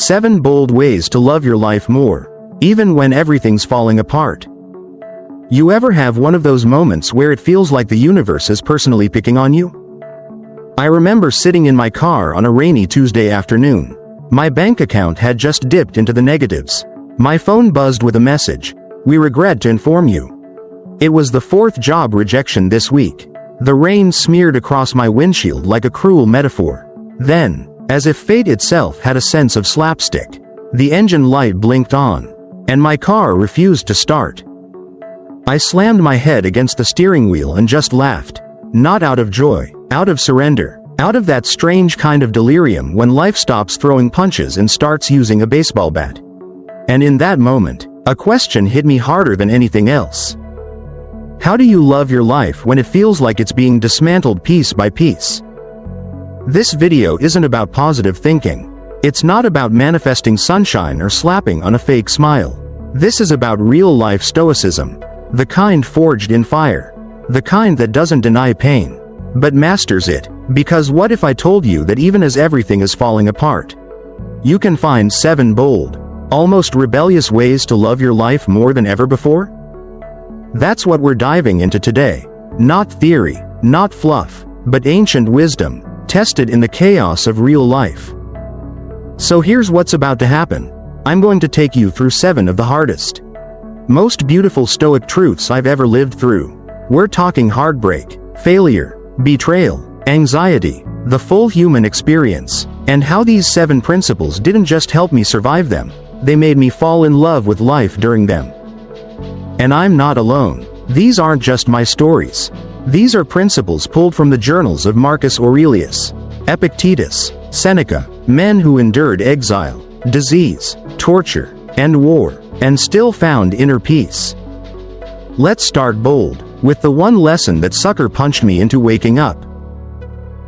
7 bold ways to love your life more, even when everything's falling apart. You ever have one of those moments where it feels like the universe is personally picking on you? I remember sitting in my car on a rainy Tuesday afternoon. My bank account had just dipped into the negatives. My phone buzzed with a message. "We regret to inform you." It was the 4th job rejection this week. The rain smeared across my windshield like a cruel metaphor. Then, as if fate itself had a sense of slapstick, the engine light blinked on, and my car refused to start. I slammed my head against the steering wheel and just laughed. Not out of joy, out of surrender, out of that strange kind of delirium when life stops throwing punches and starts using a baseball bat. And in that moment, a question hit me harder than anything else. How do you love your life when it feels like it's being dismantled piece by piece? This video isn't about positive thinking. It's not about manifesting sunshine or slapping on a fake smile. This is about real-life stoicism. The kind forged in fire. The kind that doesn't deny pain, but masters it. Because what if I told you that even as everything is falling apart, you can find 7 bold, almost rebellious ways to love your life more than ever before? That's what we're diving into today. Not theory, not fluff, but ancient wisdom, tested in the chaos of real life. So here's what's about to happen. I'm going to take you through 7 of the hardest, most beautiful Stoic truths I've ever lived through. We're talking heartbreak, failure, betrayal, anxiety, the full human experience, and how these 7 principles didn't just help me survive them, they made me fall in love with life during them. And I'm not alone. These aren't just my stories. These are principles pulled from the journals of Marcus Aurelius, Epictetus, Seneca, men who endured exile, disease, torture, and war, and still found inner peace. Let's start bold, with the one lesson that sucker punched me into waking up.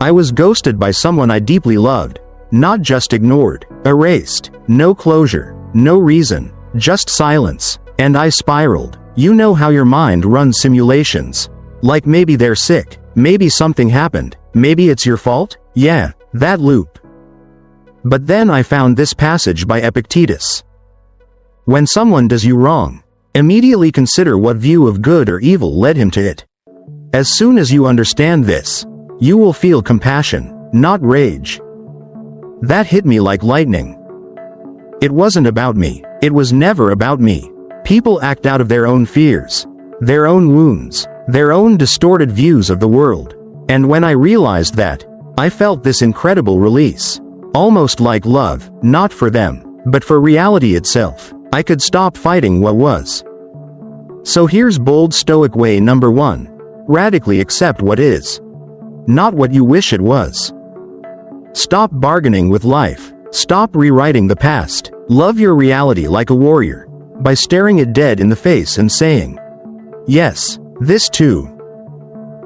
I was ghosted by someone I deeply loved, not just ignored, erased, no closure, no reason, just silence, and I spiraled. You know how your mind runs simulations. Like maybe they're sick, maybe something happened, maybe it's your fault? Yeah, that loop. But then I found this passage by Epictetus. When someone does you wrong, immediately consider what view of good or evil led him to it. As soon as you understand this, you will feel compassion, not rage. That hit me like lightning. It wasn't about me. It was never about me. People act out of their own fears, their own wounds, their own distorted views of the world. And when I realized that, I felt this incredible release. Almost like love, not for them, but for reality itself. I could stop fighting what was. So here's bold Stoic way number 1. Radically accept what is, not what you wish it was. Stop bargaining with life. Stop rewriting the past. Love your reality like a warrior, by staring it dead in the face and saying, yes, this too.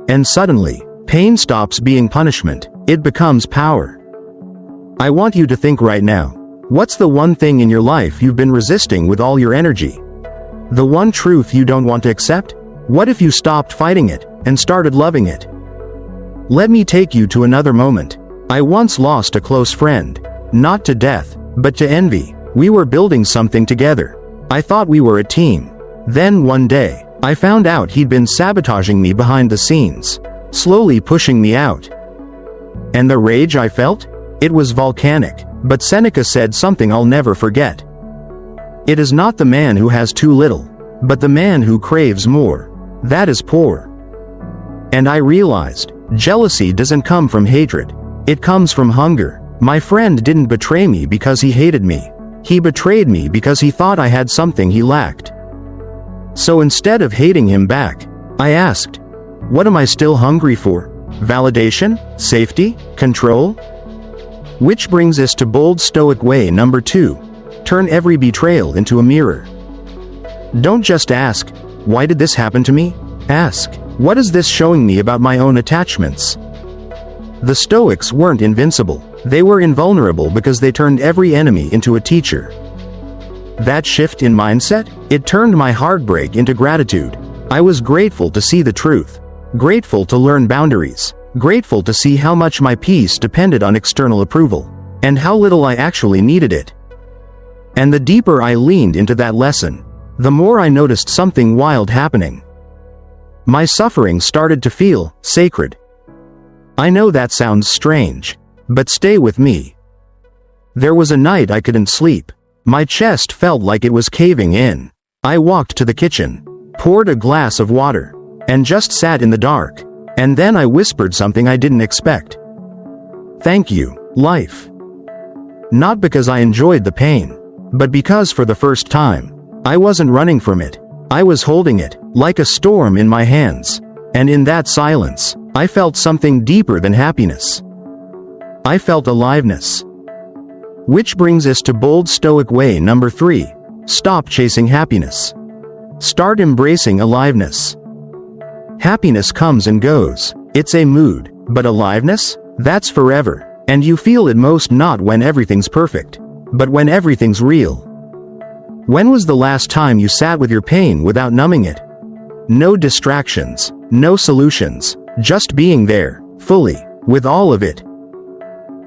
And suddenly, pain stops being punishment. It becomes power. I want you to think right now. What's the one thing in your life you've been resisting with all your energy? The one truth you don't want to accept? What if you stopped fighting it, and started loving it? Let me take you to another moment. I once lost a close friend. Not to death, but to envy. We were building something together. I thought we were a team. Then one day, I found out he'd been sabotaging me behind the scenes, slowly pushing me out. And the rage I felt? It was volcanic. But Seneca said something I'll never forget. It is not the man who has too little, but the man who craves more. That is poor. And I realized, jealousy doesn't come from hatred. It comes from hunger. My friend didn't betray me because he hated me. He betrayed me because he thought I had something he lacked. So instead of hating him back, I asked, what am I still hungry for? Validation? Safety? Control? Which brings us to bold Stoic way number 2. Turn every betrayal into a mirror. Don't just ask, why did this happen to me? Ask, what is this showing me about my own attachments? The Stoics weren't invincible. They were invulnerable because they turned every enemy into a teacher. That shift in mindset? It turned my heartbreak into gratitude. I was grateful to see the truth. Grateful to learn boundaries. Grateful to see how much my peace depended on external approval, and how little I actually needed it. And the deeper I leaned into that lesson, the more I noticed something wild happening. My suffering started to feel sacred. I know that sounds strange, but stay with me. There was a night I couldn't sleep. My chest felt like it was caving in. I walked to the kitchen, poured a glass of water, and just sat in the dark. And then I whispered something I didn't expect. Thank you, life. Not because I enjoyed the pain, but because for the first time, I wasn't running from it. I was holding it, like a storm in my hands. And in that silence, I felt something deeper than happiness. I felt aliveness. Which brings us to bold Stoic way number 3. Stop chasing happiness. Start embracing aliveness. Happiness comes and goes. It's a mood. But aliveness? That's forever. And you feel it most not when everything's perfect, but when everything's real. When was the last time you sat with your pain without numbing it? No distractions, no solutions, just being there, fully, with all of it.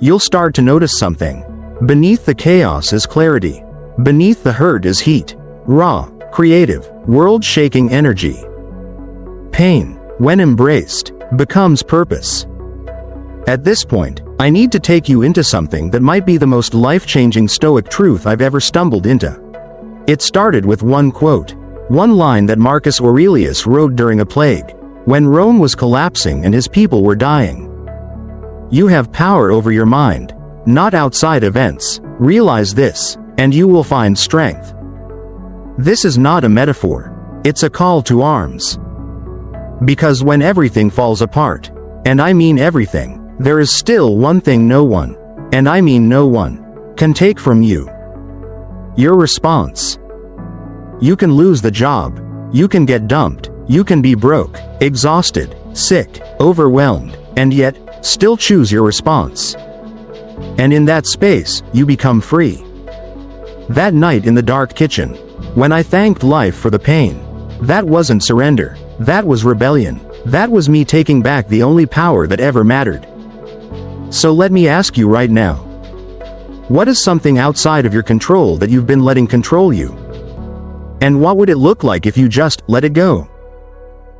You'll start to notice something. Beneath the chaos is clarity. Beneath the hurt is heat. Raw, creative, world-shaking energy. Pain, when embraced, becomes purpose. At this point, I need to take you into something that might be the most life-changing Stoic truth I've ever stumbled into. It started with one quote, one line that Marcus Aurelius wrote during a plague, when Rome was collapsing and his people were dying. You have power over your mind, not outside events. Realize this, and you will find strength. This is not a metaphor. It's a call to arms. Because when everything falls apart, and I mean everything, there is still one thing no one, and I mean no one, can take from you. Your response. You can lose the job. You can get dumped. You can be broke, exhausted, sick, overwhelmed, and yet, still choose your response. And in that space, you become free. That night in the dark kitchen, when I thanked life for the pain, that wasn't surrender. That was rebellion. That was me taking back the only power that ever mattered. So let me ask you right now. What is something outside of your control that you've been letting control you? And what would it look like if you just let it go?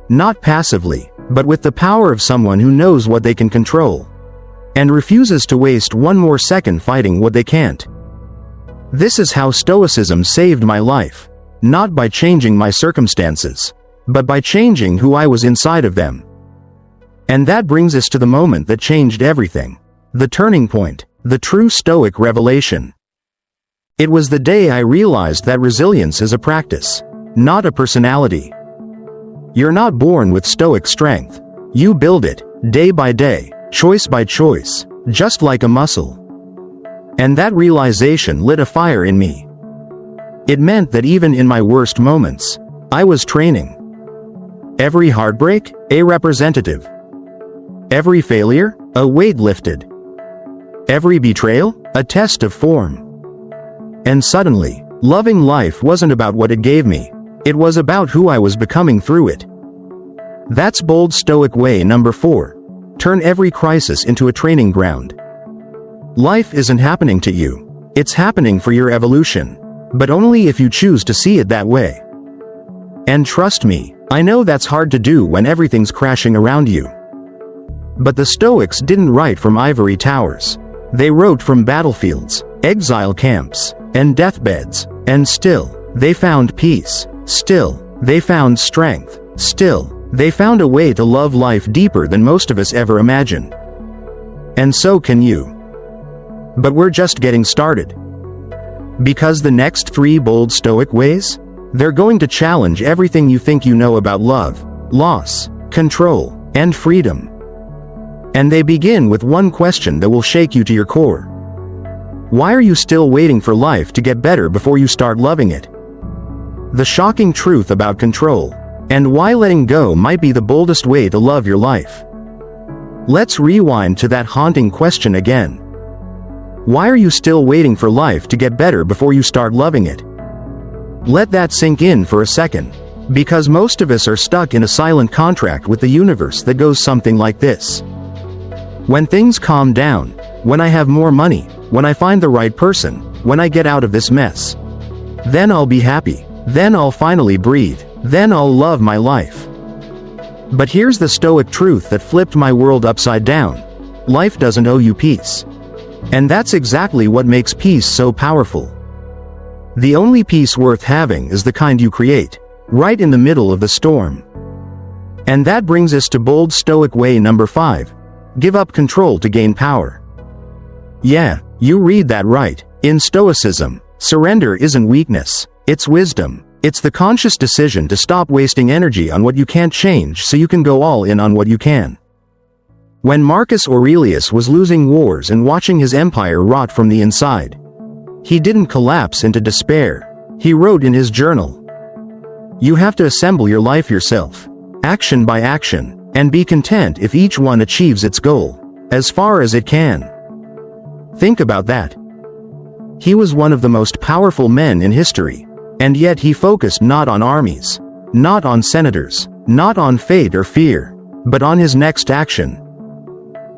Not passively, but with the power of someone who knows what they can control, and refuses to waste one more second fighting what they can't. This is how Stoicism saved my life, not by changing my circumstances, but by changing who I was inside of them. And that brings us to the moment that changed everything. The turning point, the true Stoic revelation. It was the day I realized that resilience is a practice, not a personality. You're not born with Stoic strength. You build it, day by day, choice by choice, just like a muscle. And that realization lit a fire in me. It meant that even in my worst moments, I was training. Every heartbreak, a representative. Every failure, a weight lifted. Every betrayal, a test of form. And suddenly, loving life wasn't about what it gave me. It was about who I was becoming through it. That's bold Stoic way number 4. Turn every crisis into a training ground. Life isn't happening to you. It's happening for your evolution. But only if you choose to see it that way. And trust me, I know that's hard to do when everything's crashing around you. But the Stoics didn't write from ivory towers. They wrote from battlefields, exile camps, and deathbeds, and still, they found peace. Still, they found strength. Still, they found a way to love life deeper than most of us ever imagine. And so can you. But we're just getting started. Because the next 3 bold Stoic ways? They're going to challenge everything you think you know about love, loss, control, and freedom. And they begin with one question that will shake you to your core. Why are you still waiting for life to get better before you start loving it? The shocking truth about control, and why letting go might be the boldest way to love your life. Let's rewind to that haunting question again. Why are you still waiting for life to get better before you start loving it? Let that sink in for a second, because most of us are stuck in a silent contract with the universe that goes something like this. When things calm down, when I have more money, when I find the right person, when I get out of this mess. Then I'll be happy. Then I'll finally breathe. Then I'll love my life. But here's the Stoic truth that flipped my world upside down. Life doesn't owe you peace. And that's exactly what makes peace so powerful. The only peace worth having is the kind you create, right in the middle of the storm. And that brings us to bold Stoic way number 5. Give up control to gain power. Yeah, you read that right. In Stoicism, surrender isn't weakness, it's wisdom. It's the conscious decision to stop wasting energy on what you can't change so you can go all in on what you can. When Marcus Aurelius was losing wars and watching his empire rot from the inside, he didn't collapse into despair. He wrote in his journal, "You have to assemble your life yourself, action by action, and be content if each one achieves its goal, as far as it can." Think about that. He was one of the most powerful men in history, and yet he focused not on armies, not on senators, not on fate or fear, but on his next action.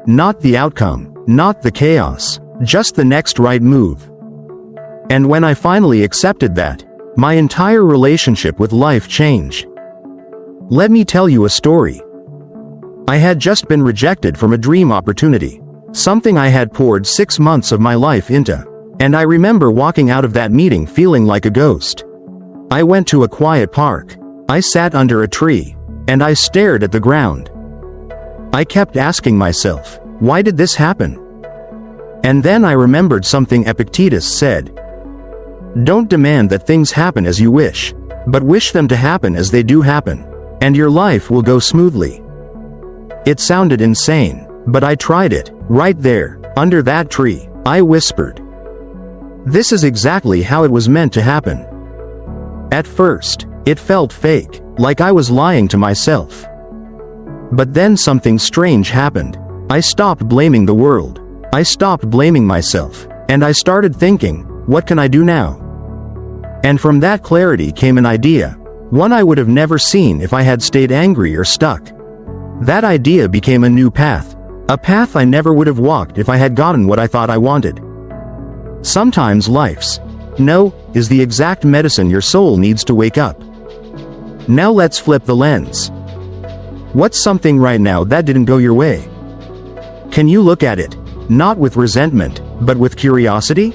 Not the outcome, not the chaos, just the next right move. And when I finally accepted that, my entire relationship with life changed. Let me tell you a story. I had just been rejected from a dream opportunity, something I had poured 6 months of my life into, and I remember walking out of that meeting feeling like a ghost. I went to a quiet park. I sat under a tree, and I stared at the ground. I kept asking myself, why did this happen? And then I remembered something Epictetus said. Don't demand that things happen as you wish, but wish them to happen as they do happen, and your life will go smoothly. It sounded insane, but I tried it. Right there, under that tree, I whispered. This is exactly how it was meant to happen. At first, it felt fake, like I was lying to myself. But then something strange happened. I stopped blaming the world. I stopped blaming myself, and I started thinking, what can I do now? And from that clarity came an idea, one I would have never seen if I had stayed angry or stuck. That idea became a new path, a path I never would have walked if I had gotten what I thought I wanted. Sometimes life's no is the exact medicine your soul needs to wake up. Now let's flip the lens. What's something right now that didn't go your way? Can you look at it, not with resentment, but with curiosity?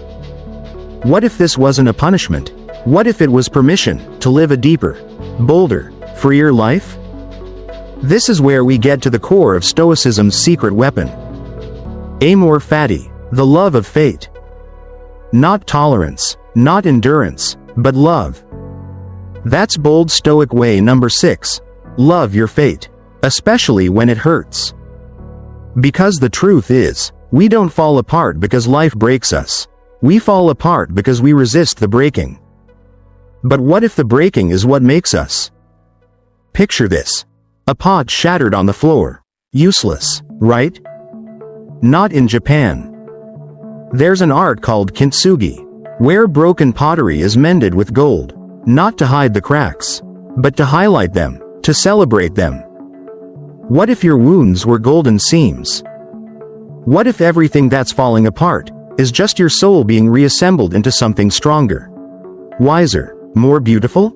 What if this wasn't a punishment? What if it was permission to live a deeper, bolder, freer life? This is where we get to the core of Stoicism's secret weapon. Amor fati, the love of fate. Not tolerance, not endurance, but love. That's bold Stoic way number 6. Love your fate, especially when it hurts. Because the truth is, we don't fall apart because life breaks us. We fall apart because we resist the breaking. But what if the breaking is what makes us? Picture this. A pot shattered on the floor. Useless, right? Not in Japan. There's an art called kintsugi, where broken pottery is mended with gold, not to hide the cracks, but to highlight them, to celebrate them. What if your wounds were golden seams? What if everything that's falling apart is just your soul being reassembled into something stronger, wiser, more beautiful?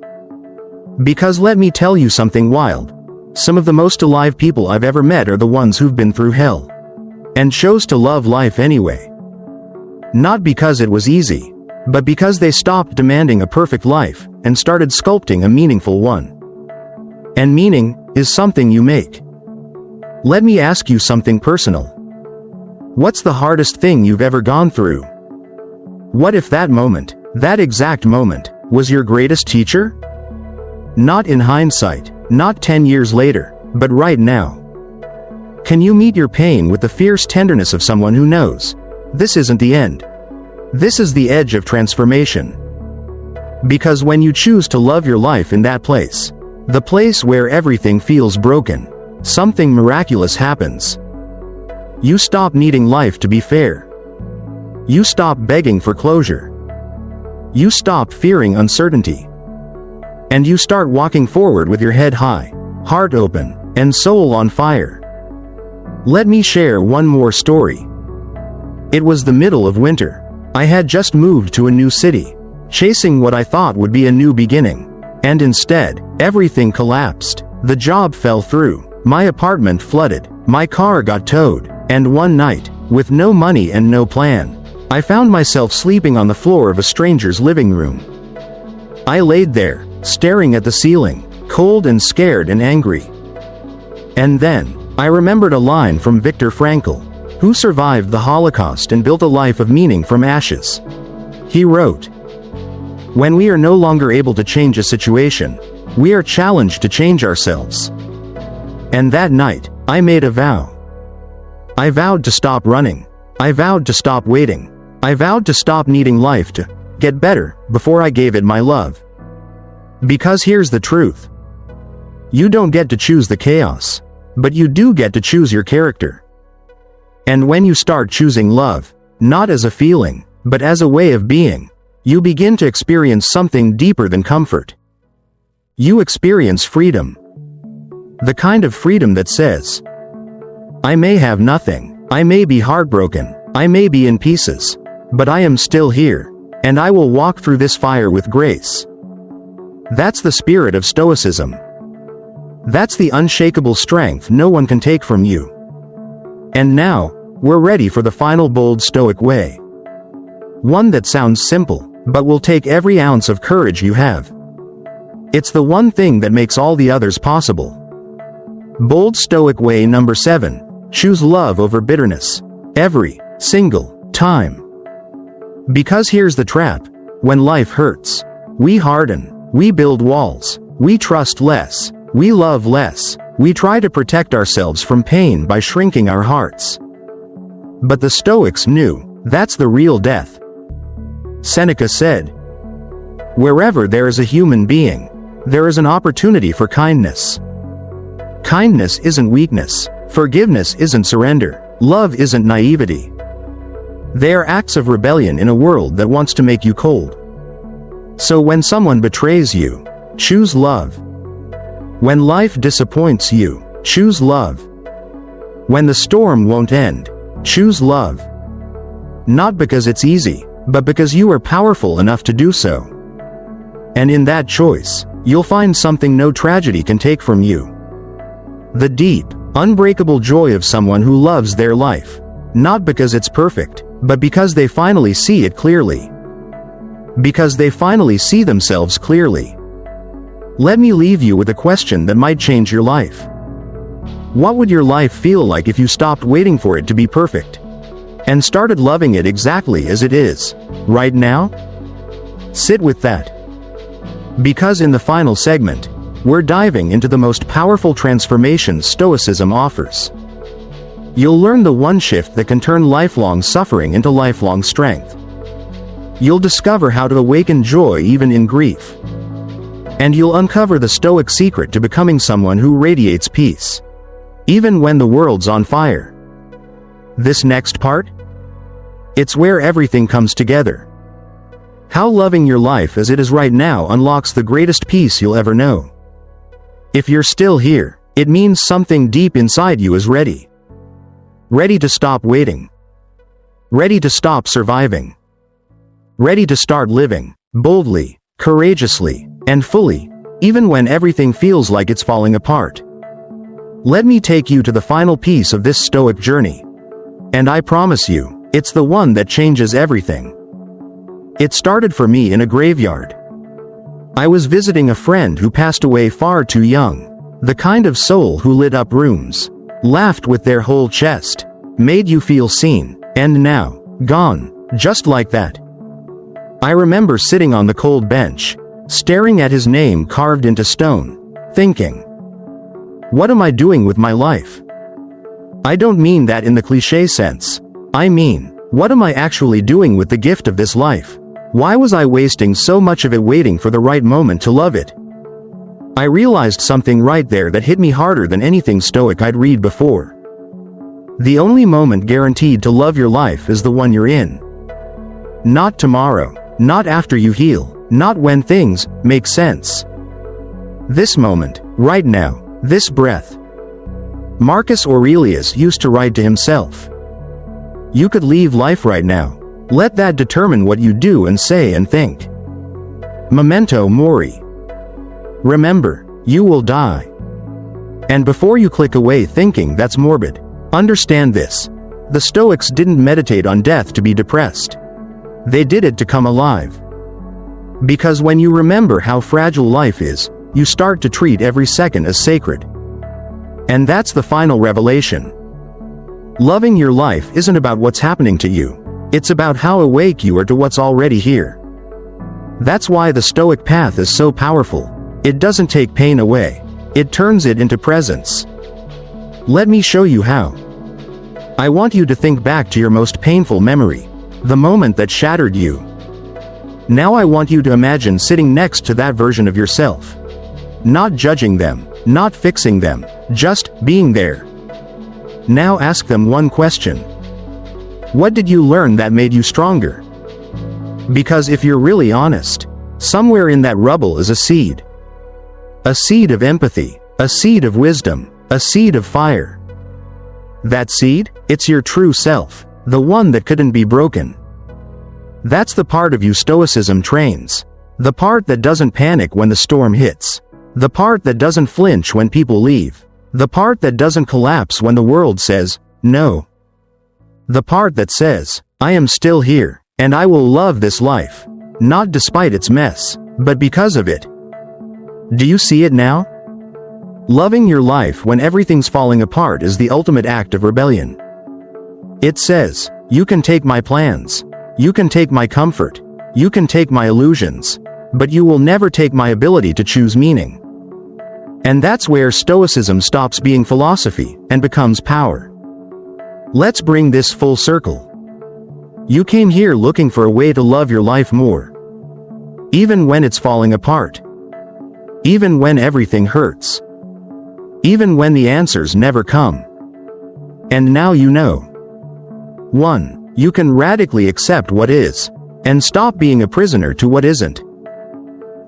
Because let me tell you something wild. Some of the most alive people I've ever met are the ones who've been through hell and chose to love life anyway. Not because it was easy, but because they stopped demanding a perfect life and started sculpting a meaningful one. And meaning is something you make. Let me ask you something personal. What's the hardest thing you've ever gone through? What if that moment, that exact moment, was your greatest teacher? Not in hindsight, not 10 years later, but right now. Can you meet your pain with the fierce tenderness of someone who knows, this isn't the end. This is the edge of transformation. Because when you choose to love your life in that place, the place where everything feels broken, something miraculous happens. You stop needing life to be fair. You stop begging for closure. You stop fearing uncertainty. And you start walking forward with your head high, heart open, and soul on fire. Let me share one more story. It was the middle of winter. I had just moved to a new city, chasing what I thought would be a new beginning. And instead, everything collapsed. The job fell through, my apartment flooded, my car got towed, and one night, with no money and no plan, I found myself sleeping on the floor of a stranger's living room. I laid there, staring at the ceiling, cold and scared and angry. And then, I remembered a line from Viktor Frankl, who survived the Holocaust and built a life of meaning from ashes. He wrote, "When we are no longer able to change a situation, we are challenged to change ourselves." And that night, I made a vow. I vowed to stop running. I vowed to stop waiting. I vowed to stop needing life to get better before I gave it my love. Because here's the truth. You don't get to choose the chaos, but you do get to choose your character. And when you start choosing love, not as a feeling, but as a way of being, you begin to experience something deeper than comfort. You experience freedom. The kind of freedom that says, I may have nothing, I may be heartbroken, I may be in pieces, but I am still here, and I will walk through this fire with grace. That's the spirit of Stoicism. That's the unshakable strength no one can take from you. And now, we're ready for the final bold Stoic way. One that sounds simple, but will take every ounce of courage you have. It's the one thing that makes all the others possible. Bold Stoic way number 7. Choose love over bitterness. Every single time. Because here's the trap. When life hurts, we harden, we build walls, we trust less, we love less, we try to protect ourselves from pain by shrinking our hearts. But the Stoics knew, that's the real death. Seneca said, "Wherever there is a human being, there is an opportunity for kindness. Kindness isn't weakness, forgiveness isn't surrender, love isn't naivety. They are acts of rebellion in a world that wants to make you cold. So when someone betrays you, choose love. When life disappoints you, choose love. When the storm won't end, choose love. Not because it's easy, but because you are powerful enough to do so. And in that choice, you'll find something no tragedy can take from you. The deep, unbreakable joy of someone who loves their life, not because it's perfect, but because they finally see it clearly. Because they finally see themselves clearly. Let me leave you with a question that might change your life. What would your life feel like if you stopped waiting for it to be perfect and started loving it exactly as it is, right now? Sit with that. Because in the final segment, we're diving into the most powerful transformation Stoicism offers. You'll learn the one shift that can turn lifelong suffering into lifelong strength. You'll discover how to awaken joy even in grief. And you'll uncover the Stoic secret to becoming someone who radiates peace, even when the world's on fire. This next part? It's where everything comes together. How loving your life as it is right now unlocks the greatest peace you'll ever know. If you're still here, it means something deep inside you is ready. Ready to stop waiting. Ready to stop surviving. Ready to start living, boldly, courageously, and fully, even when everything feels like it's falling apart. Let me take you to the final piece of this Stoic journey. And I promise you, it's the one that changes everything. It started for me in a graveyard. I was visiting a friend who passed away far too young. The kind of soul who lit up rooms, laughed with their whole chest, made you feel seen, and now, gone, just like that. I remember sitting on the cold bench, staring at his name carved into stone, thinking, what am I doing with my life? I don't mean that in the cliché sense. I mean, what am I actually doing with the gift of this life? Why was I wasting so much of it waiting for the right moment to love it? I realized something right there that hit me harder than anything Stoic I'd read before. The only moment guaranteed to love your life is the one you're in. Not tomorrow, not after you heal, not when things make sense. This moment, right now, this breath. Marcus Aurelius used to write to himself, "You could leave life right now, Let that determine what you do and say and think. Memento mori. Remember, you will die. And before you click away thinking that's morbid, understand this. The Stoics didn't meditate on death to be depressed. They did it to come alive. Because when you remember how fragile life is, you start to treat every second as sacred. And that's the final revelation. Loving your life isn't about what's happening to you. It's about how awake you are to what's already here. That's why the Stoic path is so powerful. It doesn't take pain away. It turns it into presence. Let me show you how. I want you to think back to your most painful memory, the moment that shattered you. Now I want you to imagine sitting next to that version of yourself. Not judging them, not fixing them, just being there. Now ask them one question. What did you learn that made you stronger? Because if you're really honest, somewhere in that rubble is a seed. A seed of empathy, a seed of wisdom, a seed of fire. That seed? It's your true self, the one that couldn't be broken. That's the part of you Stoicism trains. The part that doesn't panic when the storm hits. The part that doesn't flinch when people leave. The part that doesn't collapse when the world says, no. The part that says, I am still here, and I will love this life. Not despite its mess, but because of it. Do you see it now? Loving your life when everything's falling apart is the ultimate act of rebellion. It says, you can take my plans. You can take my comfort. You can take my illusions. But you will never take my ability to choose meaning. And that's where Stoicism stops being philosophy and becomes power. Let's bring this full circle. You came here looking for a way to love your life more. Even when it's falling apart. Even when everything hurts. Even when the answers never come. And now you know. 1. You can radically accept what is, and stop being a prisoner to what isn't.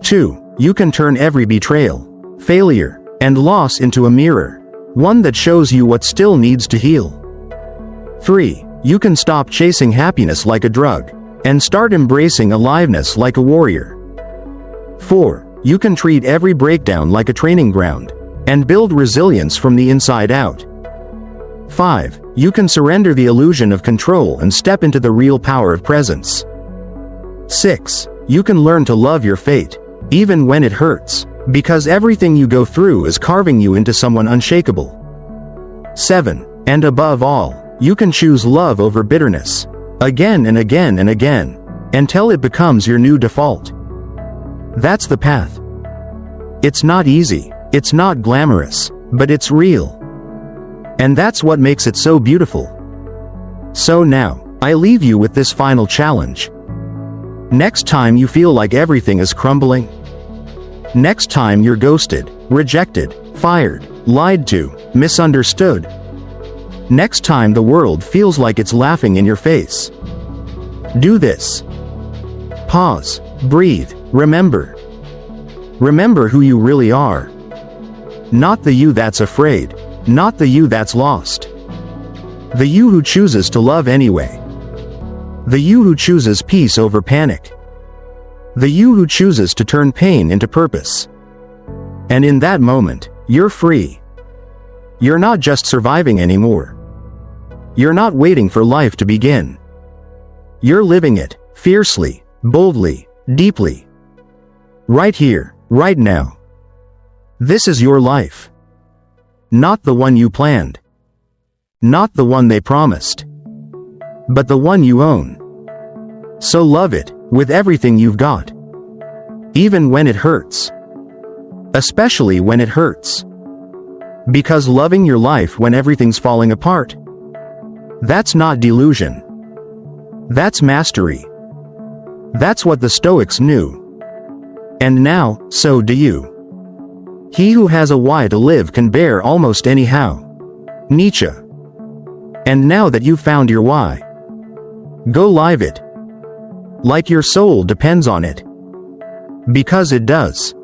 2. You can turn every betrayal, failure, and loss into a mirror, one that shows you what still needs to heal. 3. You can stop chasing happiness like a drug, and start embracing aliveness like a warrior. 4. You can treat every breakdown like a training ground, and build resilience from the inside out. 5. You can surrender the illusion of control and step into the real power of presence. 6. You can learn to love your fate, even when it hurts, because everything you go through is carving you into someone unshakable. 7. And above all, you can choose love over bitterness, again and again and again, until it becomes your new default. That's the path. It's not easy, it's not glamorous, but it's real. And that's what makes it so beautiful. So now, I leave you with this final challenge. Next time you feel like everything is crumbling, next time you're ghosted, rejected, fired, lied to, misunderstood, next time the world feels like it's laughing in your face, do this. Pause, breathe, remember. Remember who you really are. Not the you that's afraid, not the you that's lost. The you who chooses to love anyway. The you who chooses peace over panic. The you who chooses to turn pain into purpose. And in that moment, you're free. You're not just surviving anymore. You're not waiting for life to begin. You're living it, fiercely, boldly, deeply. Right here, right now. This is your life. Not the one you planned. Not the one they promised. But the one you own. So love it, with everything you've got. Even when it hurts. Especially when it hurts. Because loving your life when everything's falling apart, that's not delusion. That's mastery. That's what the Stoics knew. And now, so do you. He who has a why to live can bear almost any how. Nietzsche. And now that you've found your why, go live it. Like your soul depends on it. Because it does.